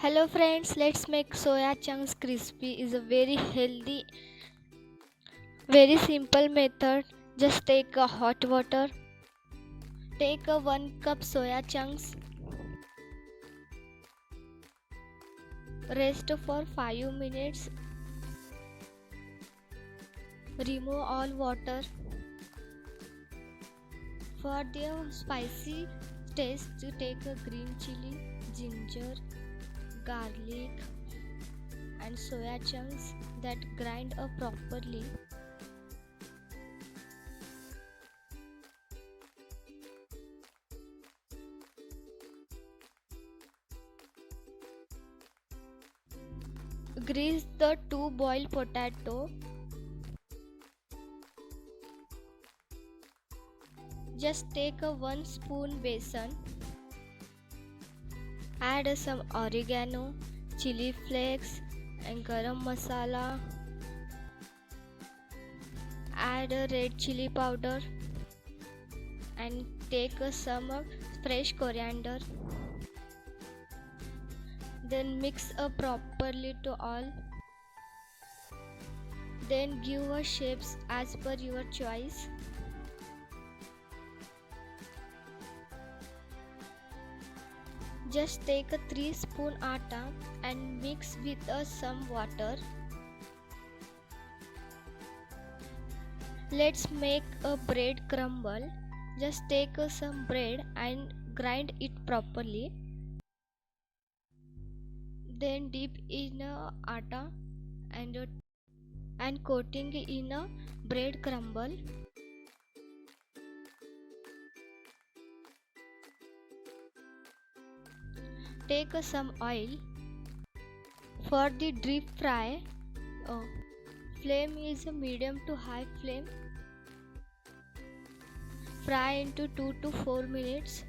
Hello friends, let's make soya chunks crispy. Is a very healthy, very simple method. Just take a hot water, take a 1 cup soya chunks, rest for 5 minutes, remove all water. For the spicy taste, to take a green chili, ginger, garlic and soya chunks that grind up properly. Grease the 2 boiled potato. Just take a 1 spoon besan. Add some oregano, chili flakes and garam masala. Add a red chili powder and take some fresh coriander. Then mix up properly to all. Then give a shapes as per your choice. Just take a 3 spoon atta and mix with some water. Let's make a bread crumble. Just take some bread and grind it properly. Then dip in atta and coating in a bread crumble. Take some oil. For the deep fry, flame is a medium to high flame. Fry into 2 to 4 minutes.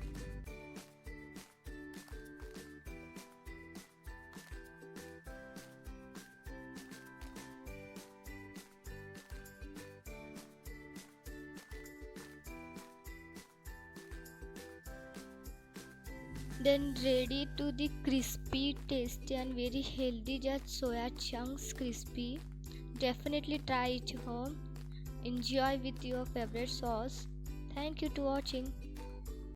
Then ready to the crispy, tasty and very healthy just soya chunks crispy. Definitely try it home. Enjoy with your favorite sauce. Thank you to watching.